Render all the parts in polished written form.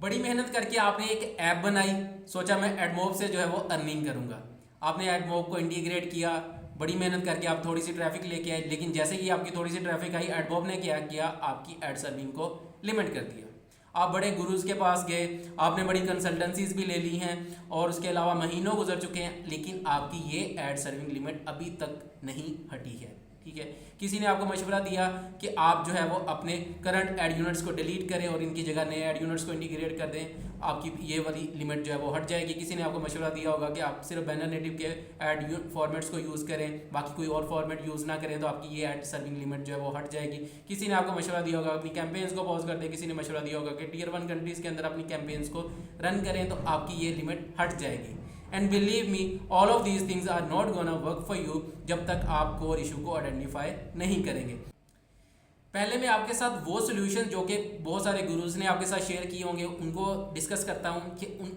बड़ी मेहनत करके आपने एक ऐप बनाई, सोचा मैं एडमोब से जो है वो अर्निंग करूंगा। आपने एडमोब को इंटीग्रेट किया, बड़ी मेहनत करके आप थोड़ी सी ट्रैफिक लेके आए, लेकिन जैसे ही आपकी थोड़ी सी ट्रैफिक आई, एडमोब ने क्या किया, आपकी एड सर्विंग को लिमिट कर दिया। आप बड़े गुरुज के पास गए, आपने बड़ी कंसल्टेंसीज भी ले ली हैं और उसके अलावा महीनों गुजर चुके हैं, लेकिन आपकी ये एड सर्विंग लिमिट अभी तक नहीं हटी है। ठीक है, किसी ने आपको मशवरा दिया कि आप जो है वो अपने करंट एड यूनिट्स को डिलीट करें और इनकी जगह नए एड यूनिट्स को इंटीग्रेट कर दें, आपकी ये वाली लिमिट जो है वो हट जाएगी। किसी ने आपको मशवरा दिया होगा कि आप सिर्फ बैनर नेटिव के एड फॉर्मेट्स को यूज़ करें, बाकी कोई और फॉर्मेट यूज़ ना करें, तो आपकी ये एड सर्विंग लिमिट जो है वो हट जाएगी। किसी ने आपको मशवरा दिया होगा अपनी कैंपेन्स को पॉज कर दें, किसी ने मशवरा दिया होगा कि टीयर 1 कंट्रीज़ के अंदर अपनी कैंपेन्स को रन करें, तो आपकी ये लिमिट हट जाएगी। And believe me, all of these things are not gonna work for you जब तक आप कोर इशू को आइडेंटिफाई नहीं करेंगे। पहले मैं आपके साथ वो सोल्यूशन जो कि बहुत सारे गुरुज ने आपके साथ शेयर किए होंगे उनको डिस्कस करता हूँ कि उन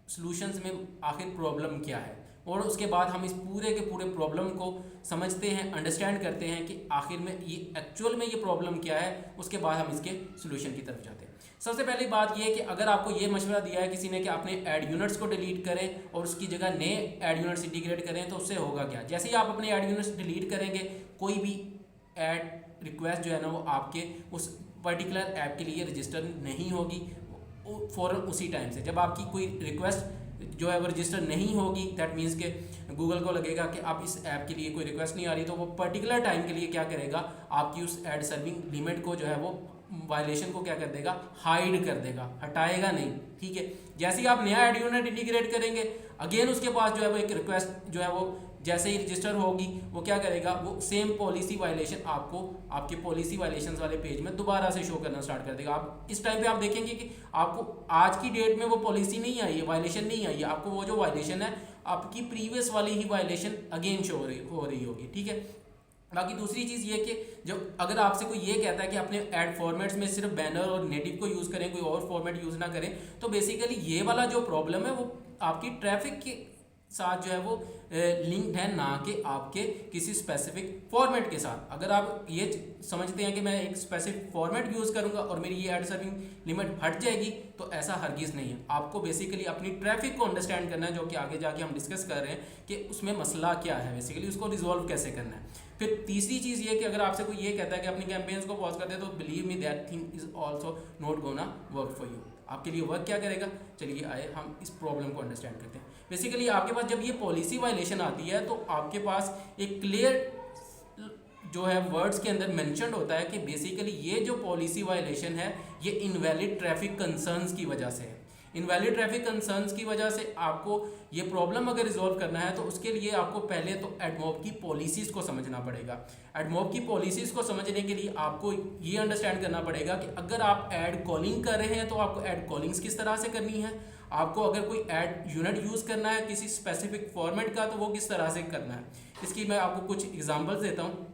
सोल्यूशंस में आखिर प्रॉब्लम क्या है, और उसके बाद हम इस पूरे के पूरे प्रॉब्लम को समझते हैं, अंडरस्टैंड करते हैं कि आखिर में ये एक्चुअल में ये प्रॉब्लम क्या है। उसके बाद हम इसके सोल्यूशन की तरफ जाते हैं। सबसे पहली बात ये है कि अगर आपको ये मशवरा दिया है किसी ने कि अपने एड यूनिट्स को डिलीट करें और उसकी जगह नए एड यूनिट्स इंटीग्रेट करें, तो उससे होगा क्या। जैसे ही आप अपने एड यूनिट्स डिलीट करेंगे, कोई भी एड रिक्वेस्ट जो है ना वो आपके उस पर्टिकुलर ऐप के लिए रजिस्टर नहीं होगी फ़ौरन उसी टाइम से। जब आपकी कोई रिक्वेस्ट जो है वो रजिस्टर नहीं होगी, दैट मीन्स के गूगल को लगेगा कि आप इस ऐप के लिए कोई रिक्वेस्ट नहीं आ रही, तो वो पर्टिकुलर टाइम के लिए क्या करेगा, आपकी उस एड सर्विंग लिमिट को जो है वो वायलेशन को क्या कर देगा, हाइड कर देगा, हटाएगा नहीं। ठीक है, जैसे ही आप नया एड यूनिट इंटीग्रेट करेंगे, अगेन उसके पास जो है वो एक रिक्वेस्ट जो है वो जैसे ही रजिस्टर होगी, वो क्या करेगा, वो सेम पॉलिसी वायलेशन आपको आपके पॉलिसी वायलेशंस वाले पेज में दोबारा से शो करना स्टार्ट कर देगा। आप इस टाइम पे आप देखेंगे कि आपको आज की डेट में वो पॉलिसी नहीं आई है, वायलेशन नहीं आई है, आपको वो जो वायलेशन है आपकी प्रीवियस वाली ही वायलेशन अगेन शो हो रही होगी। ठीक है, बाकी दूसरी चीज़ ये कि जब अगर आपसे कोई ये कहता है कि अपने एड फॉर्मेट्स में सिर्फ बैनर और नेटिव को यूज़ करें, कोई और फॉर्मेट यूज़ ना करें, तो बेसिकली ये वाला जो प्रॉब्लम है वो आपकी ट्रैफिक के साथ जो है वो लिंक्ड है, ना कि आपके किसी स्पेसिफिक फॉर्मेट के साथ। अगर आप ये समझते हैं कि मैं एक स्पेसिफिक फॉर्मेट यूज़ करूंगा और मेरी ये एड सर्विंग लिमिट हट जाएगी, तो ऐसा हरगिज़ नहीं है। आपको बेसिकली अपनी ट्रैफिक को अंडरस्टैंड करना है, जो कि आगे जाके हम डिस्कस कर रहे हैं कि उसमें मसला क्या है, बेसिकली उसको रिजॉल्व कैसे करना है। फिर तीसरी चीज़ ये कि अगर आपसे कोई ये कहता है कि अपनी कैंपेन्स को पॉज कर दे, तो believe me that thing is also not gonna work for you. आपके लिए वर्क क्या करेगा, चलिए आए हम इस प्रॉब्लम को अंडरस्टैंड करते हैं। बेसिकली आपके पास जब ये पॉलिसी वायलेशन आती है, तो आपके पास एक क्लियर जो है वर्ड्स के अंदर मेंशन्ड होता है कि बेसिकली ये जो पॉलिसी वायलेशन है ये इनवैलिड ट्रैफिक कंसर्न्स की वजह से है। इनवैलिड ट्रैफिक कंसर्न्स की वजह से आपको ये प्रॉब्लम अगर रिजॉल्व करना है, तो उसके लिए आपको पहले तो एडमोब की पॉलिसीज़ को समझना पड़ेगा। एडमोब की पॉलिसीज़ को समझने के लिए आपको ये अंडरस्टैंड करना पड़ेगा कि अगर आप ऐड कॉलिंग कर रहे हैं, तो आपको ऐड कॉलिंग्स किस तरह से करनी है। आपको अगर कोई ऐड यूनिट यूज़ करना है किसी स्पेसिफिक फॉर्मेट का, तो वो किस तरह से करना है। इसकी मैं आपको कुछ एग्जांपल्स देता हूँ।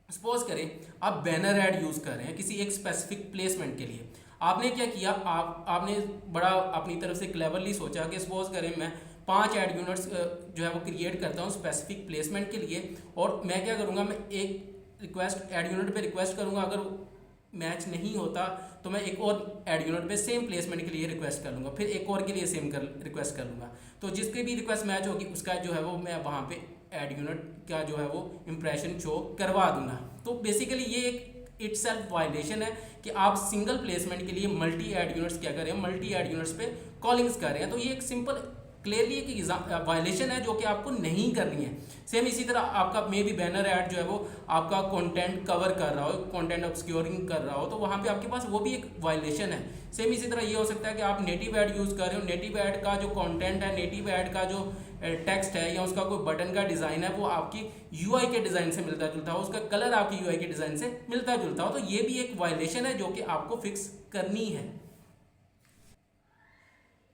सपोज करें आप बैनर ऐड यूज़ कर रहे हैं किसी एक स्पेसिफिक प्लेसमेंट के लिए। आपने क्या किया, आपने बड़ा अपनी तरफ से क्लेवरली सोचा कि सपोज करें मैं 5 ऐड यूनिट्स जो है वो क्रिएट करता हूँ स्पेसिफिक प्लेसमेंट के लिए, और मैं क्या करूँगा, मैं एक रिक्वेस्ट ऐड यूनिट पे रिक्वेस्ट करूँगा, अगर मैच नहीं होता तो मैं एक और ऐड यूनिट पे सेम प्लेसमेंट के लिए रिक्वेस्ट कर लूँगा, फिर एक और के लिए सेम रिक्वेस्ट कर लूँगा। तो जिसकी भी रिक्वेस्ट मैच होगी उसका जो है वो मैं वहाँ पे ऐड यूनिट का जो है वो इंप्रेशन शो करवा दूंगा। तो बेसिकली ये एक इटसेल्फ वायलेशन है कि आप सिंगल प्लेसमेंट के लिए मल्टी ऐड यूनिट्स क्या कर रहे हैं, मल्टी ऐड यूनिट्स पे कॉलिंग्स कर रहे हैं। तो ये एक सिंपल क्लियरली एक वायलेशन है जो कि आपको नहीं करनी है। सेम इसी तरह आपका मे बी बैनर ऐड जो है वो आपका कंटेंट कवर कर रहा हो, कंटेंट ऑब्सक्योरिंग कर रहा हो, तो वहाँ पे आपके पास वो भी एक वायलेशन है। सेम इसी तरह ये हो सकता है कि आप नेटिव ऐड यूज़ कर रहे हो, नेटिव ऐड का जो कंटेंट है, नेटिव ऐड का जो टेक्स्ट है या उसका कोई बटन का डिज़ाइन है वो आपकी यूआई के डिज़ाइन से मिलता जुलता हो, उसका कलर आपकी यूआई के डिज़ाइन से मिलता जुलता हो, तो ये भी एक वायलेशन है जो कि आपको फिक्स करनी है।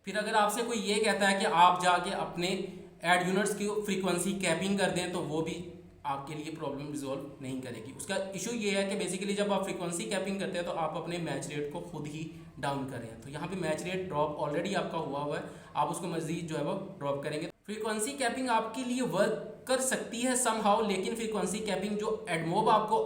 फिर अगर आपसे कोई ये कहता है कि आप जाके अपने एड यूनिट्स की फ्रीक्वेंसी कैपिंग कर दें, तो वो भी आपके लिए प्रॉब्लम रिजॉल्व नहीं करेगी। उसका इशू ये है कि बेसिकली जब आप फ्रीक्वेंसी कैपिंग करते हैं तो आप अपने मैच रेट को खुद ही डाउन कर रहे हैं। तो यहाँ पे मैच रेट ड्रॉप ऑलरेडी आपका हुआ है, आप उसको मज़ीद जो है वो ड्रॉप करेंगे। फ्रीक्वेंसी कैपिंग आपके लिए वर्क कर सकती है समहाउ, लेकिन फ्रीक्वेंसी कैपिंग जो एडमोब आपको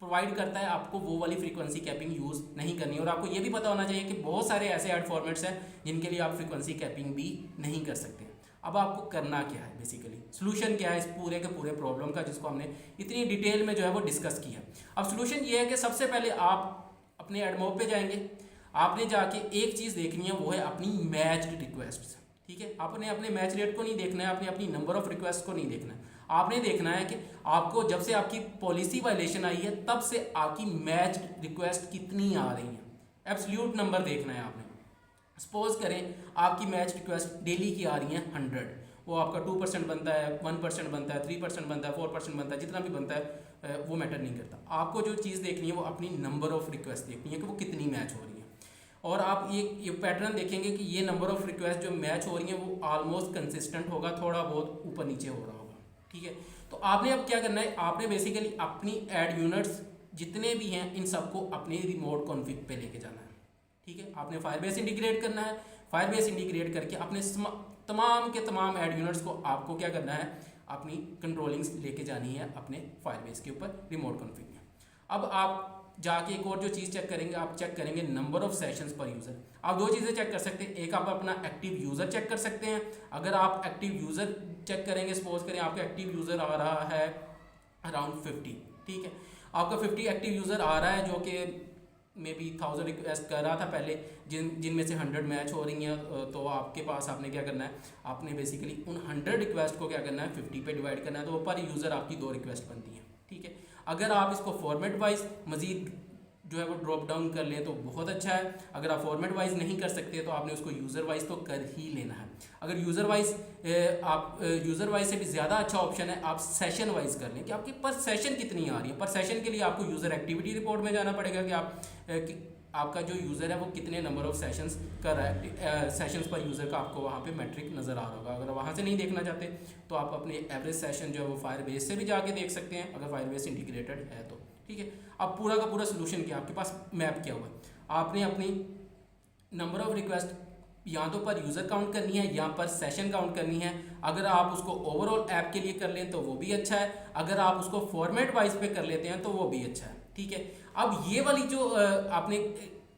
प्रोवाइड करता है आपको वो वाली फ्रीक्वेंसी कैपिंग यूज़ नहीं करनी। और आपको ये भी पता होना चाहिए कि बहुत सारे ऐसे ऐड फॉर्मेट्स हैं जिनके लिए आप फ्रीक्वेंसी कैपिंग भी नहीं कर सकते। अब आपको करना क्या है, बेसिकली सोल्यूशन क्या है इस पूरे के पूरे प्रॉब्लम का, जिसको हमने इतनी डिटेल में जो है वो डिस्कस किया। अब सोल्यूशन ये है कि सबसे पहले आप अपने एडमोब पे जाएंगे, आपने जाके एक चीज़ देखनी है, वो है अपनी मैच्ड रिक्वेस्ट। ठीक है, आपने अपने मैच रेट को नहीं देखना है, आपने अपनी नंबर ऑफ रिक्वेस्ट को नहीं देखना है, आपने देखना है कि आपको जब से आपकी पॉलिसी वायलेशन आई है तब से आपकी मैच रिक्वेस्ट कितनी आ रही है, एब्सोल्यूट नंबर देखना है आपने। सपोज करें आपकी मैच रिक्वेस्ट डेली की आ रही है 100, वो आपका 2% बनता है, 1% बनता है, 3% बनता है, 4% बनता है, जितना भी बनता है वो मैटर नहीं करता। आपको जो चीज़ देखनी है वो अपनी नंबर ऑफ रिक्वेस्ट देखनी है कि वो कितनी मैच हो रही है। और आप ये पैटर्न देखेंगे कि ये नंबर ऑफ रिक्वेस्ट जो मैच हो रही है वो ऑलमोस्ट कंसिस्टेंट होगा, थोड़ा बहुत ऊपर नीचे हो रहा होगा। ठीक है, तो आपने अब क्या करना है, आपने बेसिकली अपनी एड यूनिट्स जितने भी हैं इन सबको अपने रिमोट कॉन्फ़िग पे लेके जाना है। ठीक है, आपने फायरबेस इंटीग्रेट करना है, फायरबेस इंटीग्रेट करके अपने तमाम के तमाम एड यूनिट्स को आपको क्या करना है, अपनी कंट्रोलिंग्स लेके जानी है अपने फायरबेस के ऊपर रिमोट कॉन्फ़िग में। अब आप जाके एक और जो चीज़ चेक करेंगे, आप चेक करेंगे नंबर ऑफ सेशंस पर यूज़र। आप दो चीज़ें चेक कर सकते हैं, एक आप अपना एक्टिव यूज़र चेक कर सकते हैं। अगर आप एक्टिव यूज़र चेक करेंगे, सपोज करें आपका एक्टिव यूज़र आ रहा है अराउंड 50, ठीक है, आपका 50 एक्टिव यूज़र आ रहा है जो कि मे बी 1000 रिक्वेस्ट कर रहा था पहले, जिनमें से 100 मैच हो रही हैं, तो आपके पास आपने क्या करना है, आपने बेसिकली उन 100 रिक्वेस्ट को क्या करना है 50 पे डिवाइड करना है, तो पर यूज़र आपकी 2 रिक्वेस्ट बनती है। ठीक है, अगर आप इसको फॉर्मेट वाइज मज़ीद जो है वो ड्रॉप डाउन कर लें तो बहुत अच्छा है। अगर आप फॉर्मेट वाइज नहीं कर सकते तो आपने उसको यूज़र वाइज तो कर ही लेना है। अगर यूज़र वाइज से भी ज़्यादा अच्छा ऑप्शन है आप सेशन वाइज कर लें कि आपकी पर सेशन कितनी आ रही है। पर सेशन के लिए आपको यूज़र एक्टिविटी रिपोर्ट में जाना पड़ेगा कि आपका जो यूज़र है वो कितने नंबर ऑफ सेशंस कर रहा है, सेशंस पर यूज़र का आपको वहाँ पे मैट्रिक नज़र आ रहा होगा। अगर वहाँ से नहीं देखना चाहते तो आप अपने एवरेज सेशन जो है वो फायरबेस से भी जाके देख सकते हैं, अगर फायरबेस इंटीग्रेटेड है तो। ठीक है, अब पूरा का पूरा सोल्यूशन क्या आपके पास मैप किया हुआ है, आपने अपनी नंबर ऑफ रिक्वेस्ट यहाँ तो पर यूज़र काउंट करनी है, यहाँ पर सेशन काउंट करनी है। अगर आप उसको ओवरऑल ऐप के लिए कर लें तो वो भी अच्छा है, अगर आप उसको फॉर्मेट वाइज पे कर लेते हैं तो वो भी अच्छा है। ठीक है, अब ये वाली जो आपने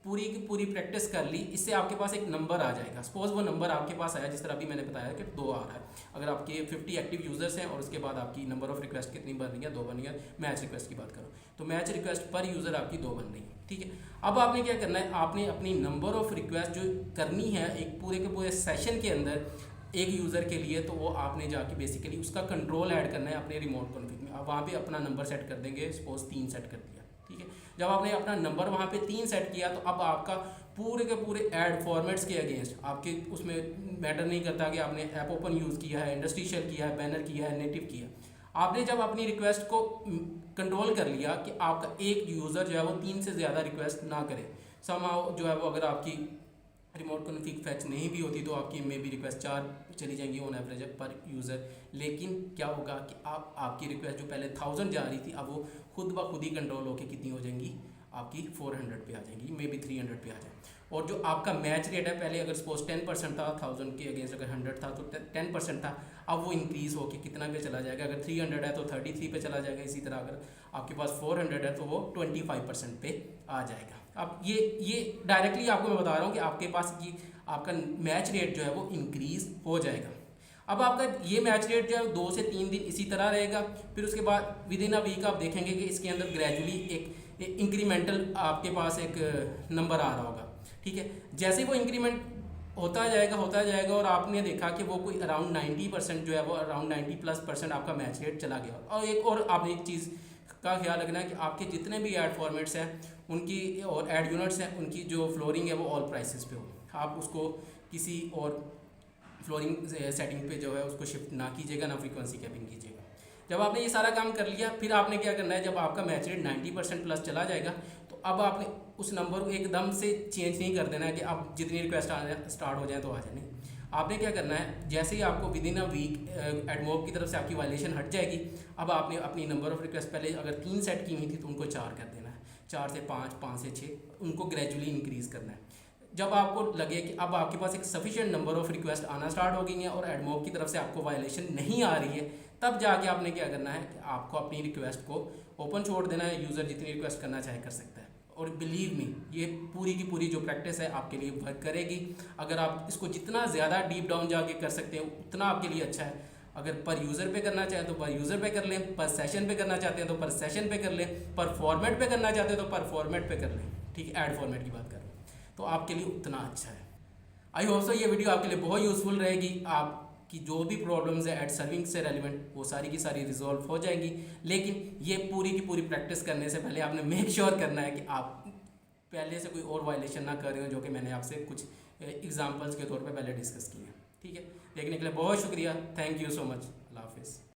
पूरी की पूरी प्रैक्टिस कर ली, इससे आपके पास एक नंबर आ जाएगा। सपोज वो नंबर आपके पास आया जिस तरह अभी मैंने बताया कि 2 आ रहा है, अगर आपके 50 एक्टिव यूज़र्स हैं और उसके बाद आपकी नंबर ऑफ रिक्वेस्ट कितनी बन रही है, 2 बन रही है। मैच रिक्वेस्ट की बात करो तो मैच रिक्वेस्ट पर यूज़र आपकी 2 बन रही है। ठीक है, अब आपने क्या करना है, आपने अपनी नंबर ऑफ रिक्वेस्ट जो करनी है एक पूरे के पूरे सेशन के अंदर एक यूज़र के लिए, तो वो आपने जाके बेसिकली उसका कंट्रोल ऐड करना है अपने रिमोट कॉन्फ़िग में। आप वहाँ पे अपना नंबर सेट कर देंगे, सपोज 3 सेट कर दिया। ठीक है, जब आपने अपना नंबर वहाँ पे 3 सेट किया तो अब आपका पूरे के पूरे ऐड फॉर्मेट्स के अगेंस्ट आपके उसमें मैटर नहीं करता कि आपने ऐप ओपन यूज़ किया है, इंडस्ट्रियल किया है, बैनर किया है, नेटिव किया। आपने जब अपनी रिक्वेस्ट को कंट्रोल कर लिया कि आपका एक यूज़र जो है वो 3 से ज़्यादा रिक्वेस्ट ना करे, समहाउ जो है वो अगर आपकी रिमोट कॉन्फ़िग फैच नहीं भी होती तो आपकी मे बी रिक्वेस्ट 4 चली जाएंगी ऑन एवरेज पर यूज़र। लेकिन क्या होगा कि आपकी रिक्वेस्ट जो पहले 1000 जा रही थी अब वो खुद ब खुद ही कंट्रोल होकर कितनी हो जाएंगी, आपकी 400 पे आ जाएंगी, मे बी 300 पे आ जाए। और जो आपका मैच रेट है, पहले अगर सपोज 10% था 1000 के अगेंस्ट, अगर 100 था तो 10% था, अब वो इंक्रीज़ होकर कितना पे चला जाएगा, अगर 300 है तो 33 पे चला जाएगा। इसी तरह अगर आपके पास 400 है तो वो 25% पे आ जाएगा। अब ये डायरेक्टली आपको मैं बता रहा हूँ कि आपके पास ये आपका मैच रेट जो है वो इंक्रीज़ हो जाएगा। अब आपका ये मैच रेट जो है 2 से 3 दिन इसी तरह रहेगा, फिर उसके बाद विद इन अ वीक आप देखेंगे कि इसके अंदर ग्रेजुअली एक इंक्रीमेंटल आपके पास एक नंबर आ रहा होगा। ठीक है, जैसे वो इंक्रीमेंट होता जाएगा और आपने देखा कि वो कोई अराउंड 90% जो है वो अराउंड 90+% आपका मैच रेट चला गया। और एक और आपने एक चीज़ का ख्याल रखना है कि आपके जितने भी ऐड फॉर्मेट्स हैं उनकी और ऐड यूनिट्स हैं उनकी जो फ्लोरिंग है वो ऑल प्राइसेस पे हो। आप उसको किसी और फ्लोरिंग सेटिंग पे जो है उसको शिफ्ट ना कीजिएगा, ना फ्रीक्वेंसी कैपिंग कीजिएगा। जब आपने ये सारा काम कर लिया फिर आपने क्या करना है, जब आपका मैच रेट 90% प्लस चला जाएगा तो अब आपने उस नंबर को एकदम से चेंज नहीं कर देना है कि अब जितनी रिक्वेस्ट आने स्टार्ट हो जाए तो आ जाए। नहीं, आपने क्या करना है, जैसे ही आपको within a week AdMob की तरफ से आपकी वायलेशन हट जाएगी, अब आपने अपनी नंबर ऑफ रिक्वेस्ट पहले अगर 3 सेट की हुई थी तो उनको 4 कर देना है, 4 से 5, 5 से 6, उनको ग्रेजुअली इंक्रीज़ करना है। जब आपको लगे कि अब आपके पास एक सफिशिएंट नंबर ऑफ रिक्वेस्ट आना स्टार्ट हो गई हैं और एडमॉब की तरफ से आपको वायलेशन नहीं आ रही है, तब जाके आपने क्या करना है कि आपको अपनी रिक्वेस्ट को ओपन छोड़ देना है। यूज़र जितनी रिक्वेस्ट करना चाहे कर सकता है। और बिलीव मी, ये पूरी की पूरी जो प्रैक्टिस है आपके लिए वर्क करेगी। अगर आप इसको जितना ज़्यादा डीप डाउन जाके कर सकते हैं उतना आपके लिए अच्छा है। अगर पर यूज़र पे करना चाहें तो पर यूज़र पे कर लें, पर सेशन पे करना चाहते हैं तो पर सेशन पे कर लें, पर फॉर्मेट पे करना चाहते हैं तो पर फॉर्मेट पे कर लें। ठीक है, ऐड फॉर्मेट की बात कर रहा हूँ, तो आपके लिए उतना अच्छा है। आई होप सो ये वीडियो आपके लिए बहुत यूज़फुल रहेगी। आपकी जो भी प्रॉब्लम्स है एड सर्विंग से रेलिवेंट वो सारी की सारी रिजॉल्व हो जाएंगी। लेकिन ये पूरी की पूरी प्रैक्टिस करने से पहले आपने मेक श्योर करना है कि आप पहले से कोई और वायलेशन ना कर रहे हो, जो कि मैंने आपसे कुछ एग्जांपल्स के तौर पे पहले डिस्कस किए हैं। ठीक है, देखने के लिए बहुत शुक्रिया। Thank you so much. अल्लाह हाफिज़।